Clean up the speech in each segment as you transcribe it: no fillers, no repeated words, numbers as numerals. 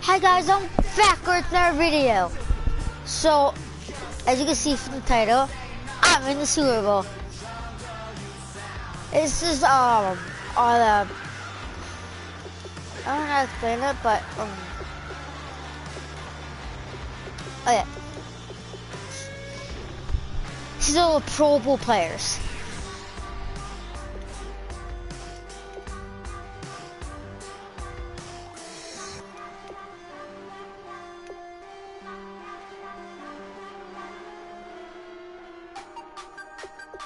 Hi guys, I'm back with another video. So, as you can see from the title, I'm in the Super Bowl. This is all the I don't know how to explain it, but oh yeah, these are all the Pro Bowl players.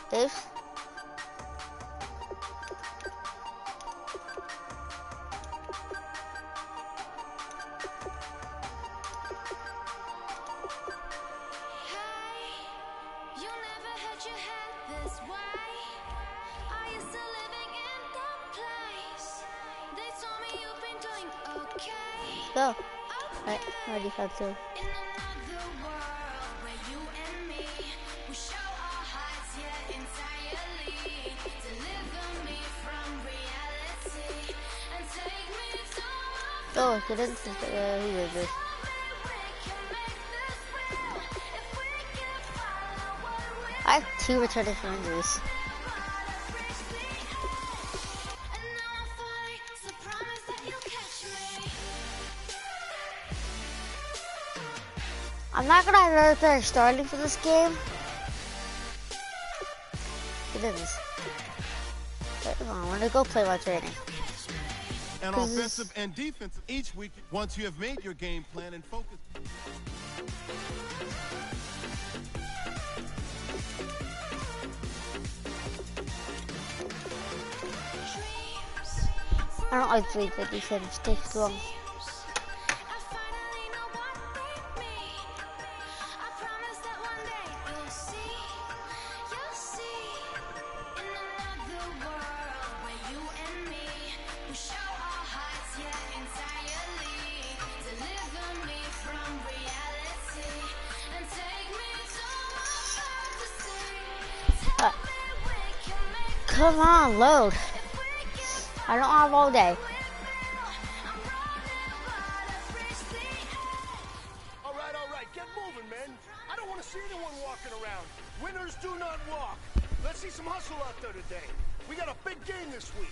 This. Go. Right, I already have to. Oh, he didn't. He did this. I have 2 returning for injuries. I'm not gonna have another player starting for this game. It is. But I'm gonna go play my training. And offensive and defensive each week once you have made your game plan and focus. I don't like playing the defense, it takes long. Come on, load. I don't have all day. All right, get moving, man. I don't want to see anyone walking around. Winners do not walk. Let's see some hustle out there today. We got a big game this week.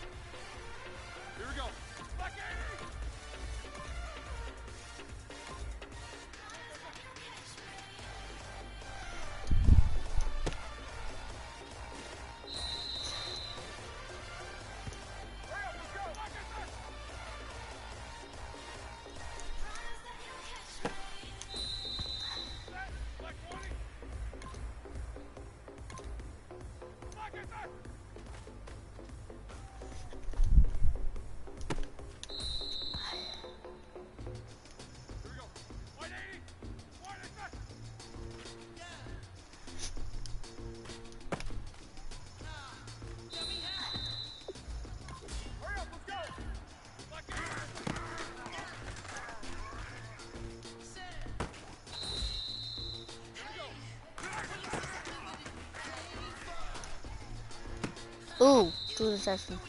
Here we go. Ooh, 2 interceptions.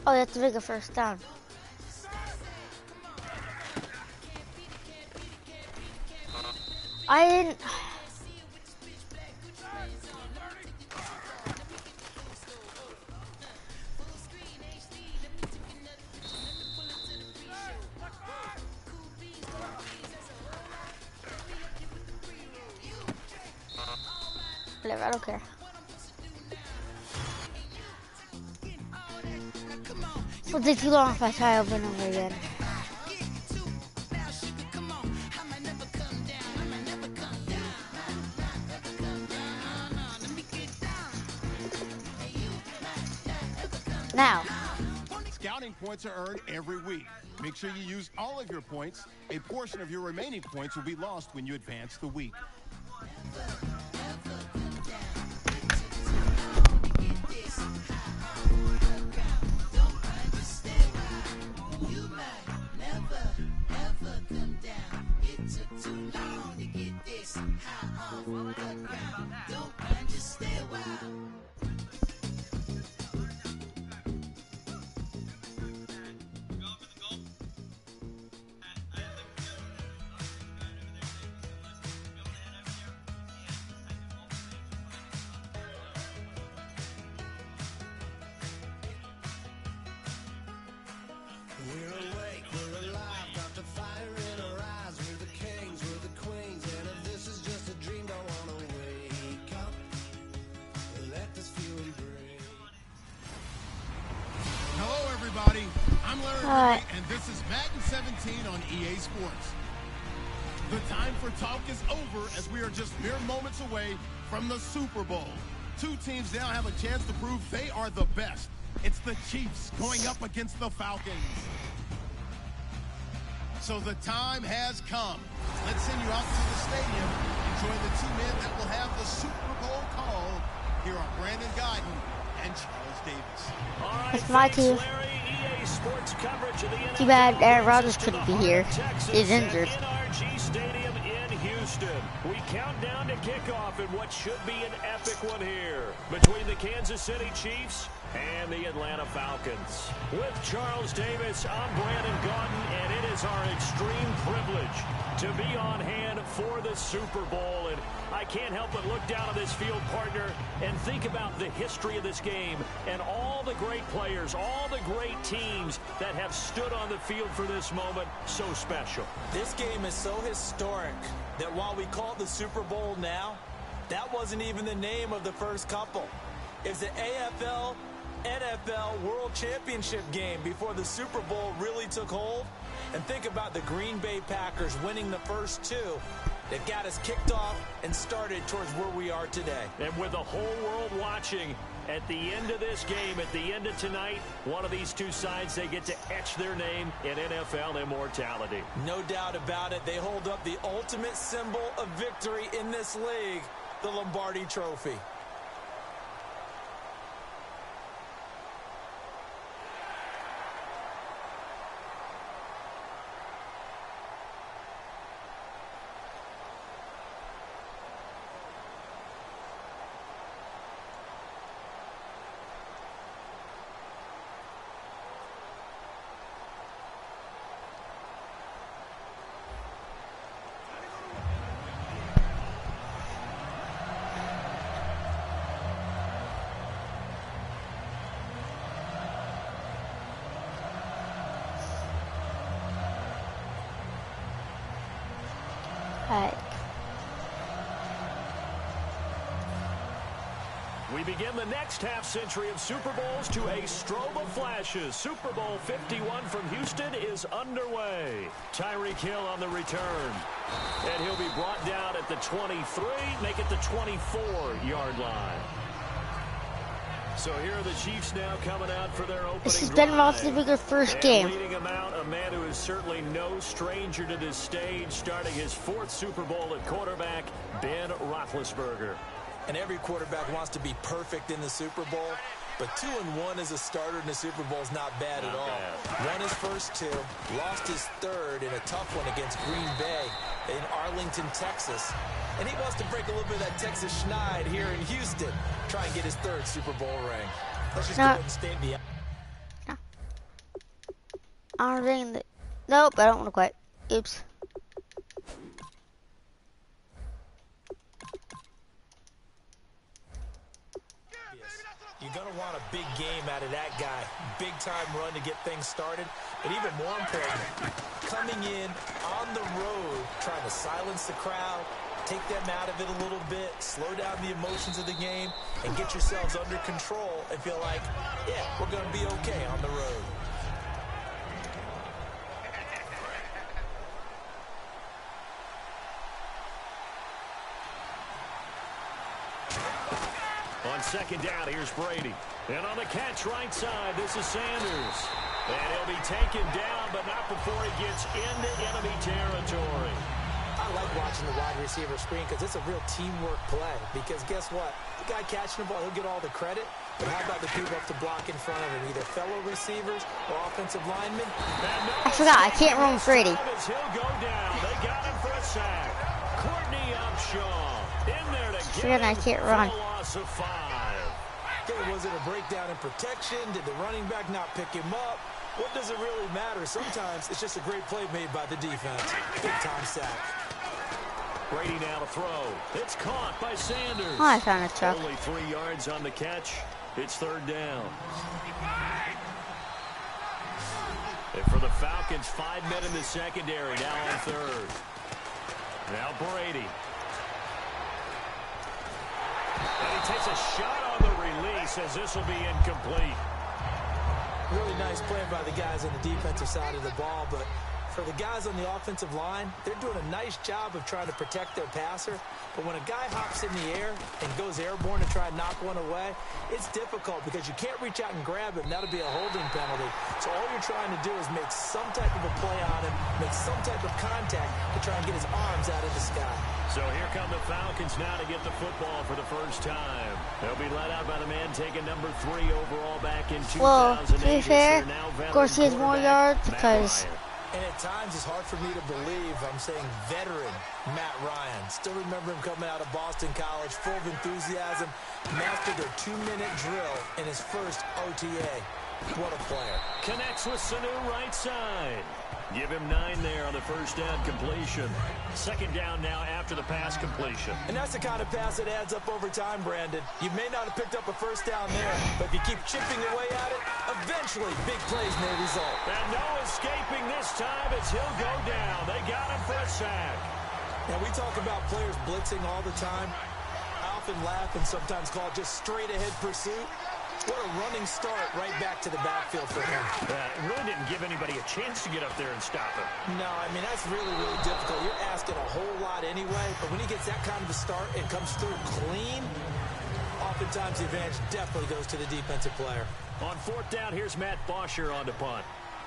Oh, you have to make a first down. I didn't. Whatever, I don't care. It'll take too long if I try over and over again. Now. Scouting points are earned every week. Make sure you use all of your points. A portion of your remaining points will be lost when you advance the week. I'm Larry, and this is Madden 17 on EA Sports. The time for talk is over as we are just mere moments away from the Super Bowl. Two teams now have a chance to prove they are the best. It's the Chiefs going up against the Falcons. So the time has come. Let's send you out to the stadium and join the two men that will have the Super Bowl call. Here are Brandon Guyton and Charles Davis. All right, it's my team. Too bad Aaron Rodgers couldn't be here. He's injured. NRG Stadium in Houston. We count down to kickoff in what should be an epic one here between the Kansas City Chiefs and the Atlanta Falcons. With Charles Davis, I'm Brandon Guyton, and it is our extreme privilege to be on hand for the Super Bowl. And I can't help but look down on this field, partner, and think about the history of this game and all the great players, all the great teams that have stood on the field for this moment. So special. This game is so historic that while we call it the Super Bowl now, that wasn't even the name of the first couple. It's the AFL NFL World Championship game before the Super Bowl really took hold. And think about the Green Bay Packers winning the first two that got us kicked off and started towards where we are today. And with the whole world watching, at the end of this game, at the end of tonight, one of these two sides, they get to etch their name in NFL immortality. No doubt about it. They hold up the ultimate symbol of victory in this league, the Lombardi Trophy. We begin the next half century of Super Bowls to a strobe of flashes. Super Bowl 51 from Houston is underway. Tyreek Hill on the return. And he'll be brought down at the 23, make it the 24-yard line. So here are the Chiefs now coming out for their opening This has been Roethlisberger's first game. Leading him out, a man who is certainly no stranger to this stage, starting his fourth Super Bowl at quarterback, Ben Roethlisberger. And every quarterback wants to be perfect in the Super Bowl, but 2-1 as a starter in the Super Bowl is not bad at all. Won his first two, lost his third in a tough one against Green Bay in Arlington, Texas. And he wants to break a little bit of that Texas schneid here in Houston, try and get his third Super Bowl ring. Let's just go ahead and stand behind. I'm ringing the... Nope, I don't want to quit. Oops. You're going to want a big game out of that guy. Big time run to get things started. But even more important, coming in on the road, trying to silence the crowd, take them out of it a little bit, slow down the emotions of the game, and get yourselves under control and feel like, yeah, we're going to be okay on the road. On second down, here's Brady. And on the catch right side, this is Sanders. And he'll be taken down, but not before he gets into enemy territory. I like watching the wide receiver screen because it's a real teamwork play. Because guess what? The guy catching the ball, he'll get all the credit. But how about the people up to block in front of him? Either fellow receivers or offensive linemen. I forgot, I can't run with Brady. He'll go down. They got him for a sack. Courtney Upshaw in there to get I can't run. Loss of 5. Okay, was it a breakdown in protection? Did the running back not pick him up? What does it really matter? Sometimes it's just a great play made by the defense. Big-time sack. Brady now to throw. It's caught by Sanders. Oh, I found a truck. Only 3 yards on the catch. It's third down. And for the Falcons, 5 men in the secondary, now on third. Now Brady. And he takes a shot on the release as this will be incomplete. Really nice play by the guys on the defensive side of the ball, but for the guys on the offensive line, they're doing a nice job of trying to protect their passer. But when a guy hops in the air and goes airborne to try and knock one away, it's difficult because you can't reach out and grab him. That'll be a holding penalty. So all you're trying to do is make some type of a play on him, make some type of contact to try and get his arms out of the sky. So here come the Falcons now to get the football for the first time. They'll be led out by the man taking number 3 overall back in 2008. Well, to be fair, of course he has more yards because... And at times, it's hard for me to believe I'm saying veteran Matt Ryan. Still remember him coming out of Boston College, full of enthusiasm, mastered their 2-minute drill in his first OTA. What a player. Connects with Sanu right side. Give him 9 there on the first down completion. Second down now after the pass completion. And that's the kind of pass that adds up over time, Brandon. You may not have picked up a first down there, but if you keep chipping away at it, eventually big plays may result. And no escaping this time as he'll go down. They got him for a sack. Now, we talk about players blitzing all the time. I often laugh and sometimes call it just straight-ahead pursuit. What a running start right back to the backfield for him. It really didn't give anybody a chance to get up there and stop him. No, I mean, that's really, really difficult. You're asking a whole lot anyway, but when he gets that kind of a start and comes through clean, oftentimes the advantage definitely goes to the defensive player. On fourth down, here's Matt Bosher on the punt.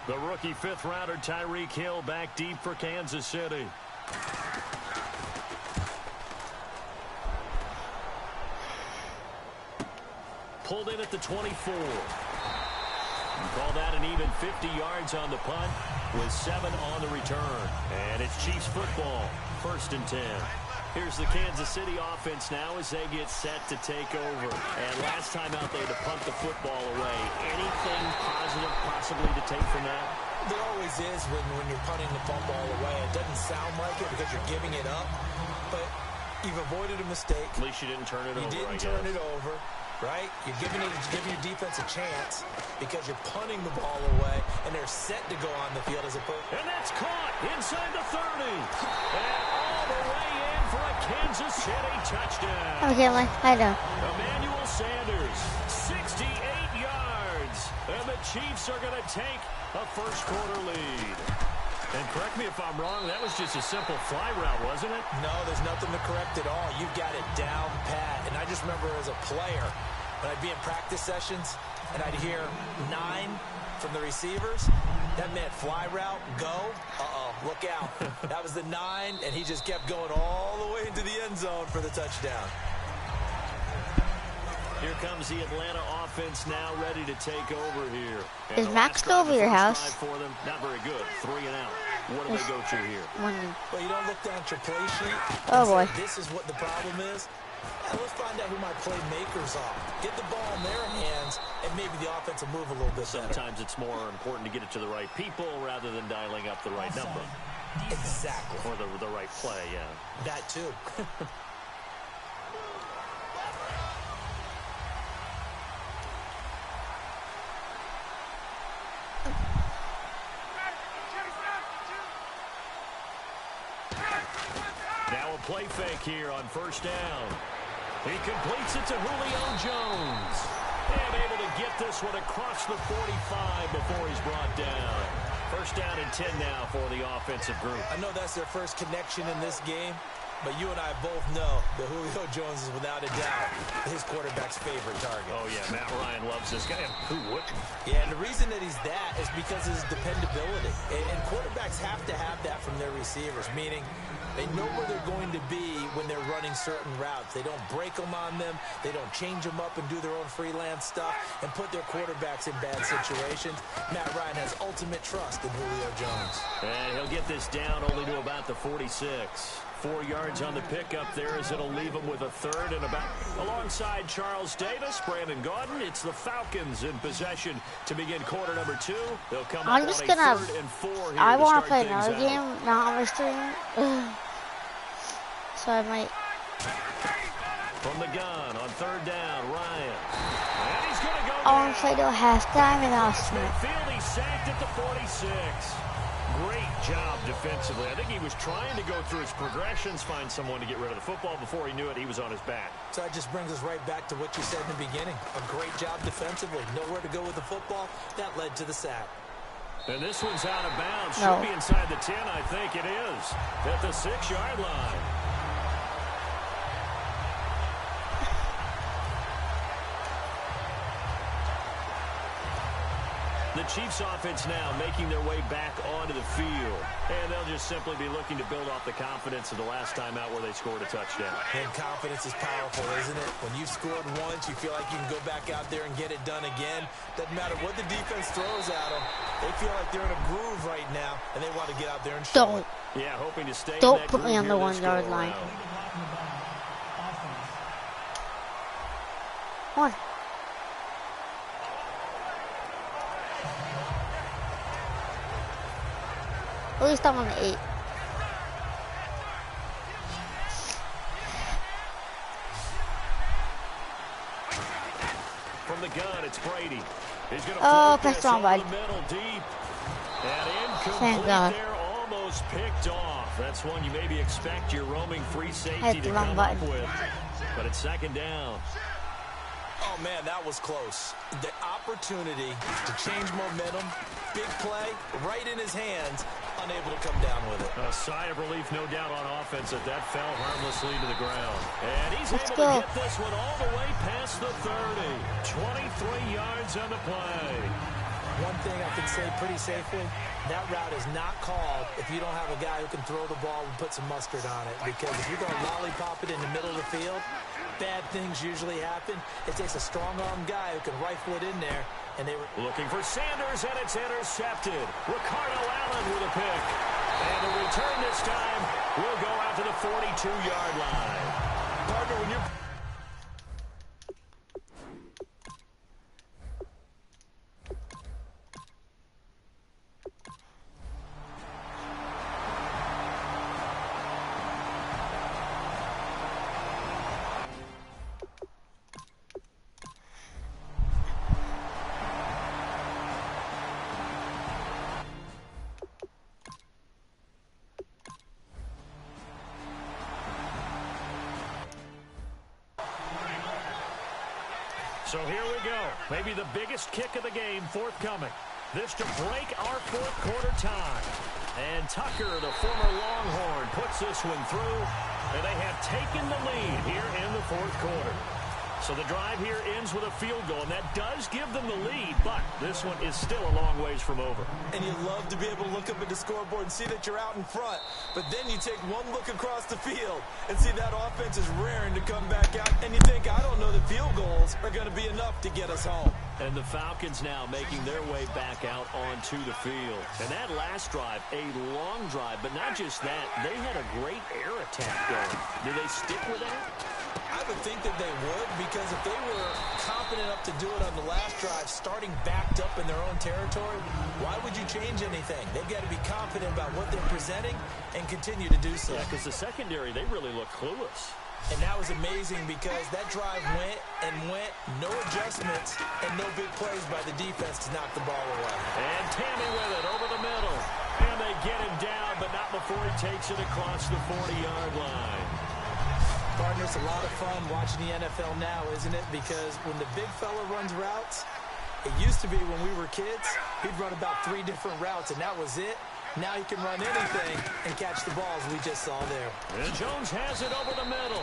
The rookie fifth-rounder Tyreek Hill back deep for Kansas City. Pulled in at the 24. You call that an even 50 yards on the punt with 7 on the return. And it's Chiefs football, 1st and 10. Here's the Kansas City offense now as they get set to take over. And last time out there to punt the football away. Anything positive possibly to take from that? There always is when you're punting the football away. It doesn't sound like it because you're giving it up, but you've avoided a mistake. At least you didn't turn it over. You didn't turn it over. Right? You're giving your defense a chance because you're punting the ball away, and they're set to go on the field as opposed. And that's caught inside the 30. And all the way in for a Kansas City touchdown. Okay, I know. Emmanuel Sanders, 68 yards. And the Chiefs are going to take a first-quarter lead. And correct me if I'm wrong, that was just a simple fly route, wasn't it? No, there's nothing to correct at all. You've got it down pat. And I just remember as a player, when I'd be in practice sessions and I'd hear 9 from the receivers, that meant fly route, go. Uh-oh, look out. That was the 9, and he just kept going all the way into the end zone for the touchdown. Here comes the Atlanta offense now ready to take over here. And is Max still over your house? For them, not very good. 3 and out. What do they go to here? Well, you don't look down at your play sheet. Oh, boy. This is what the problem is. Now, let's find out who my playmakers are. Get the ball in their hands, and maybe the offense will move a little bit Sometimes it's more important to get it to the right people rather than dialing up the right number. Exactly. Or the right play, yeah. That, too. Now a play fake here on first down. He completes it to Julio Jones. And able to get this one across the 45 before he's brought down. First down and 10 now for the offensive group. I know that's their first connection in this game, but you and I both know that Julio Jones is without a doubt his quarterback's favorite target. Oh, yeah, Matt Ryan loves this guy. Who wouldn't? Yeah, and the reason that he's that is because of his dependability. And quarterbacks have to have that from their receivers, meaning they know where they're going to be when they're running certain routes. They don't break them on them. They don't change them up and do their own freelance stuff and put their quarterbacks in bad situations. Matt Ryan has ultimate trust in Julio Jones. And he'll get this down only to about the 46. 4 yards on the pickup there as it'll leave him with a third and about. Alongside Charles Davis, Brandon Gaudin, it's the Falcons in possession to begin quarter number 2. They'll come up on a third and 4 here. I want to play another game, not on my stream. So I might. From the gun on third down, Ryan. And he's going to go. I want to play till halftime and I'll stream. Midfield, he's sacked at the 46. Great job defensively. I think he was trying to go through his progressions, find someone to get rid of the football. Before he knew it, he was on his back. So that just brings us right back to what you said in the beginning. A great job defensively. Nowhere to go with the football. That led to the sack. And this one's out of bounds. No. Should be inside the 10, I think it is. At the 6-yard line. The Chiefs offense now making their way back onto the field. And they'll just simply be looking to build off the confidence of the last time out where they scored a touchdown. And confidence is powerful, isn't it? When you've scored once, you feel like you can go back out there and get it done again. Doesn't matter what the defense throws at them. They feel like they're in a groove right now, and they want to get out there and show Don't. it. Yeah, hoping to stay Don't in that put me groove on the here this 1 yard go line. around. Come on. At least I'm on the 8. From the gun, it's Brady. He's going to press wrong, the bud. middle deep. And Thank incomplete God. there, almost picked off. That's one you maybe expect your roaming free safety Hit to the wrong come up button. with. But it's second down. Oh, man, that was close. The opportunity to change momentum, big play, right in his hands, unable to come down with it. A sigh of relief, no doubt, on offense that fell harmlessly to the ground. And he's Let's able go. to get this one all the way past the 30. 23 yards on the play. One thing I can say pretty safely, that route is not called if you don't have a guy who can throw the ball and put some mustard on it. Because if you're going to lollipop it in the middle of the field, bad things usually happen. It takes a strong-arm guy who can rifle it in there. And they were Looking for Sanders, and it's intercepted. Ricardo Allen with a pick. And the return this time will go out to the 42-yard line. partner when you're... So here we go. Maybe the biggest kick of the game forthcoming. This to break our fourth quarter tie. And Tucker, the former Longhorn, puts this one through. And they have taken the lead here in the fourth quarter. So the drive here ends with a field goal, and that does give them the lead, but this one is still a long ways from over. And you love to be able to look up at the scoreboard and see that you're out in front. But then you take one look across the field and see that offense is raring to come back out. And you think, I don't know that field goals are going to be enough to get us home. And the Falcons now making their way back out onto the field. And that last drive, a long drive, but not just that. They had a great air attack going. Do they stick with that? I would think that they would, because if they were confident enough to do it on the last drive, starting backed up in their own territory, why would you change anything? They've got to be confident about what they're presenting and continue to do so. Yeah, because the secondary, they really look clueless. And that was amazing because that drive went and went, no adjustments, and no big plays by the defense to knock the ball away. And Tammy with it over the middle. And they get him down, but not before he takes it across the 40-yard line. Partner, it's a lot of fun watching the NFL now, isn't it? Because when the big fella runs routes, it used to be when we were kids, he'd run about 3 different routes, and that was it. Now he can run anything and catch the balls we just saw there. And Jones has it over the middle.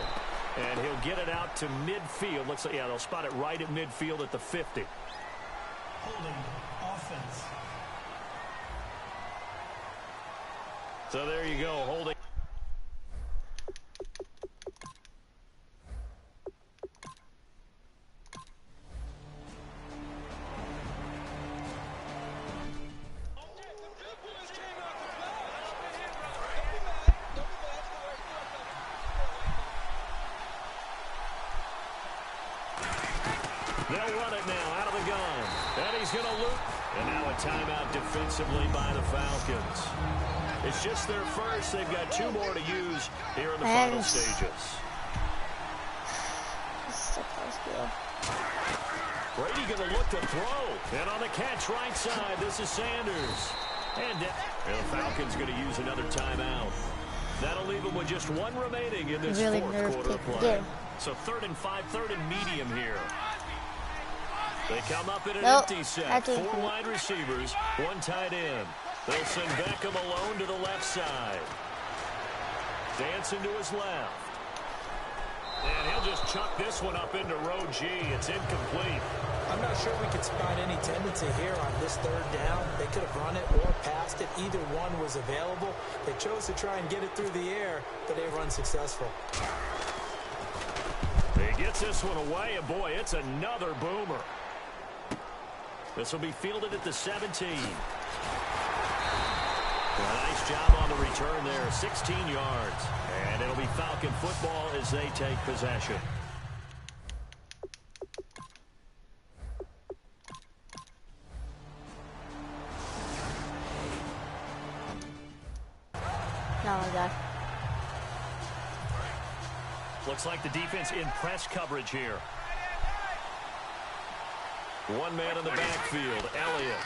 And he'll get it out to midfield. Looks like, yeah, they'll spot it right at midfield at the 50. Holding offense. So there you go, holding. They'll run it now out of the gun. And he's going to loop. And now a timeout defensively by the Falcons. It's just their first. They've got 2 more to use here in the final stages. Brady going to look to throw. And on the catch right side, this is Sanders. And the Falcons going to use another timeout. That'll leave them with just 1 remaining in this fourth quarter of play. So 3rd and 5, 3rd and medium here. They come up in an empty set. 4 wide receivers, 1 tight end. They'll send Beckham alone to the left side. Dancing to his left. And he'll just chuck this one up into row G. It's incomplete. I'm not sure we could spot any tendency here on this 3rd down. They could have run it or passed it. Either one was available. They chose to try and get it through the air, but they were unsuccessful. He gets this one away, and boy, it's another boomer. This will be fielded at the 17. Well, nice job on the return there, 16 yards. And it'll be Falcon football as they take possession. Oh my God. Looks like the defense in press coverage here. 1 man in the backfield, Elliott.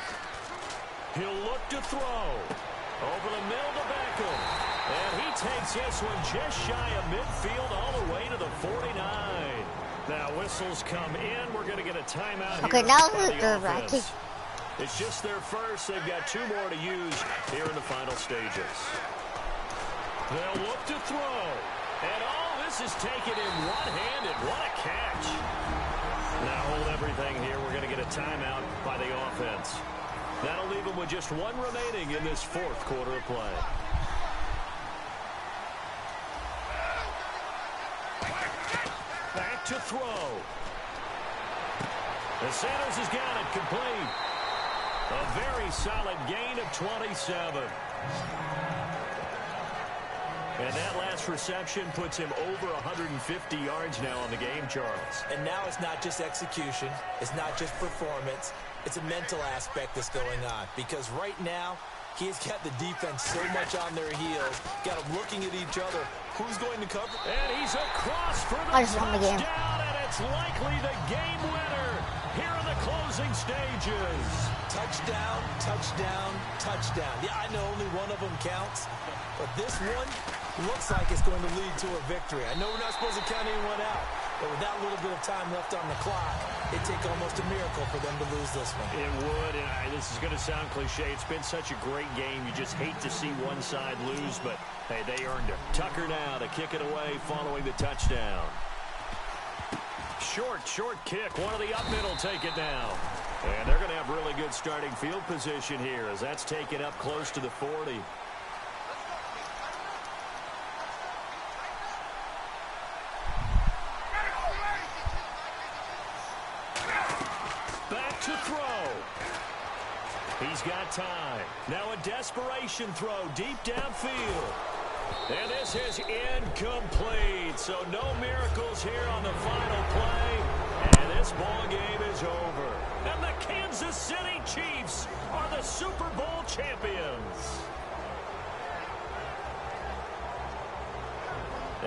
He'll look to throw. Over the middle to Beckham. And he takes this one just shy of midfield all the way to the 49. Now whistles come in. We're going to get a timeout Okay, here now by the third offense. bracket. It's just their first. They've got 2 more to use here in the final stages. They'll look to throw. And all this is taken in one-handed. What a catch. Now hold everything here. We're going to get a timeout by the offense. That'll leave them with just 1 remaining in this 4th quarter of play. Back to throw. And Sanders has got it complete. A very solid gain of 27. And that last reception puts him over 150 yards now on the game, Charles. And now it's not just execution. It's not just performance. It's a mental aspect that's going on. Because right now, he's got the defense so much on their heels. Got them looking at each other. Who's going to cover? And he's across for the touchdown. And it's likely the game winner here in the closing stages. Touchdown, touchdown, touchdown. Yeah, I know only one of them counts. But this one looks like it's going to lead to a victory. I know we're not supposed to count anyone out, but with that little bit of time left on the clock, it'd take almost a miracle for them to lose this one. It would, and this is going to sound cliche. It's been such a great game. You just hate to see one side lose, but, hey, they earned it. Tucker now to kick it away following the touchdown. Short kick. One of the up middle take it down. And they're going to have really good starting field position here as that's taken up close to the 40. Back to throw. He's got time. Now a desperation throw deep downfield. And this is incomplete. So no miracles here on the final play. And this ball game is over. And the Kansas City Chiefs are the Super Bowl champions.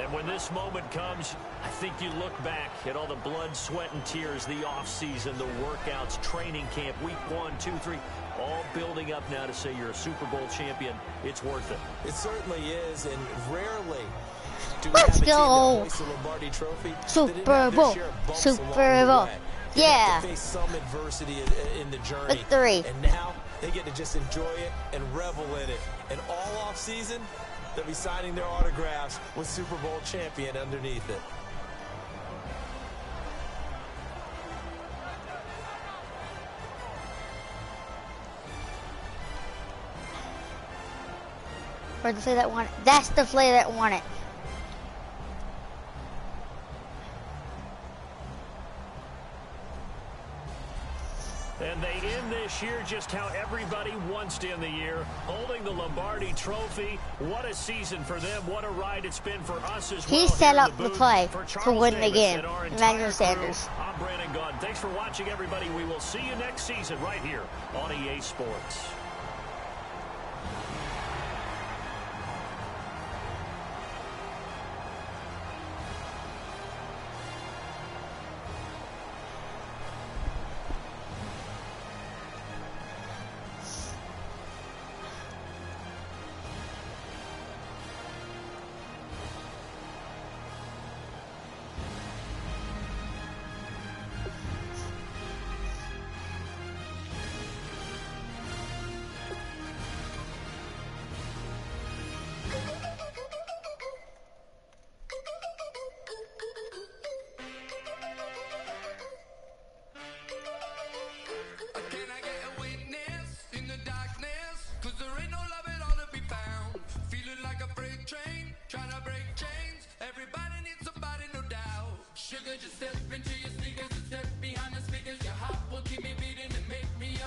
And when this moment comes, I think you look back at all the blood, sweat, and tears, the offseason, the workouts, training camp, week 1, 2, 3, all building up now to say you're a Super Bowl champion. It's worth it. It certainly is, and rarely do we Let's have a team that go. hoists the Lombardi Trophy. Super Bowl. Super Bowl. Yeah. They face some adversity in the journey. Victory. And now they get to just enjoy it and revel in it. And all off season, they'll be signing their autographs with Super Bowl champion underneath it. Or the play that won it. That's the play that won it. And they end this year just how everybody wants to end the year, holding the Lombardi Trophy. What a season for them. What a ride it's been for us as well. He set up the play to win the game. Emmanuel Sanders. I'm Brandon Gunn. Thanks for watching, everybody. We will see you next season right here on EA Sports.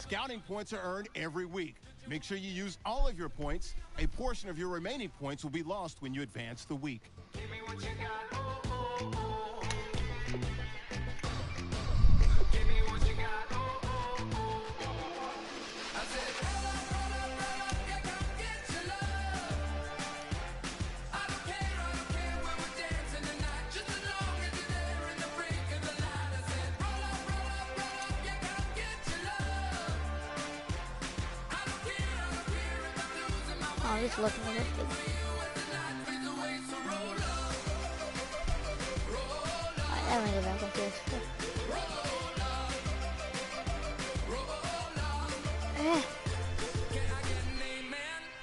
Scouting points are earned every week. Make sure you use all of your points. A portion of your remaining points will be lost when you advance the week. Give me what you got. Oh, oh, oh. Give me what you got. Oh, oh, oh. I said, roll up, yeah, come get your love. I don't care when we're dancing tonight. Just as long as you're there in the break of the light. I said, roll up, yeah, come get your love. Oh, I'm just looking at it. I don't even know what this is.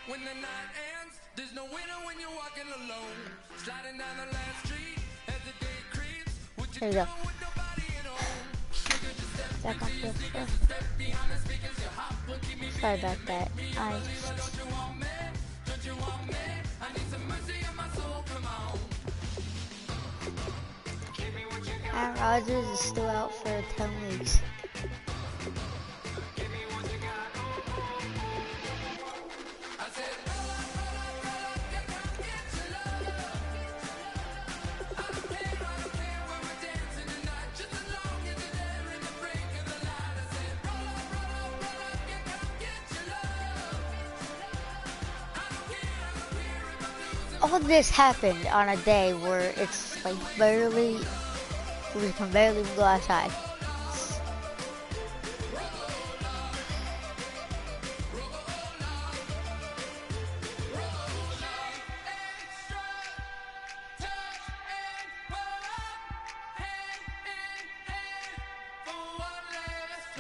When the night ends, there's no winner when you're walking alone. Sliding down the last street as the day creeps. What you do with nobody at home? Sugar just step into your sneakers, step behind the speakers. Your hot will keep me. Sorry about that. Don't you want me? Don't you want me? I need some mercy on my soul. Come on. Aaron Rodgers is still out for 10 weeks. All this happened on a day where it's like we can barely go outside.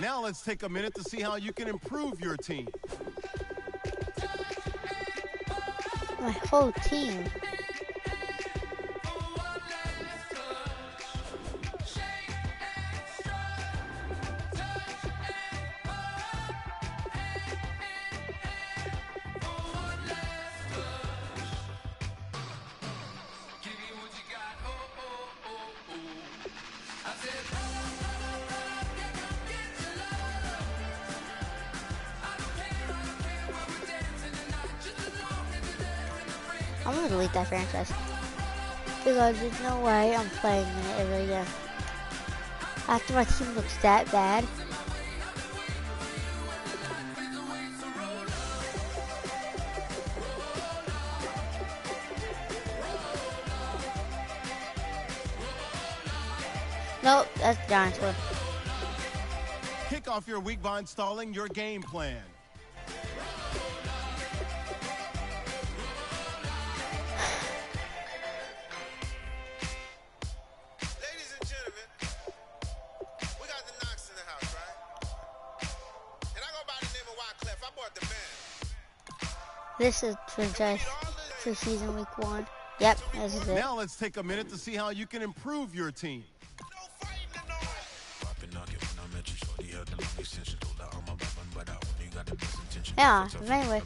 Now let's take a minute to see how you can improve your team. My whole team. I'm gonna delete that franchise because there's no way I'm playing in it ever again. After my team looks that bad. Nope, that's Giants. Kick off your week by installing your game plan. This is franchise for season week 1. Yep, this is it. Now let's take a minute to see how you can improve your team. Yeah, anyway,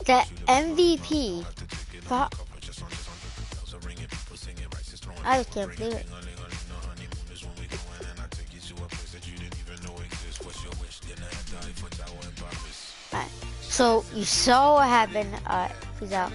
the MVP. I just can't believe it. Alright, so you saw what happened. Alright, peace out.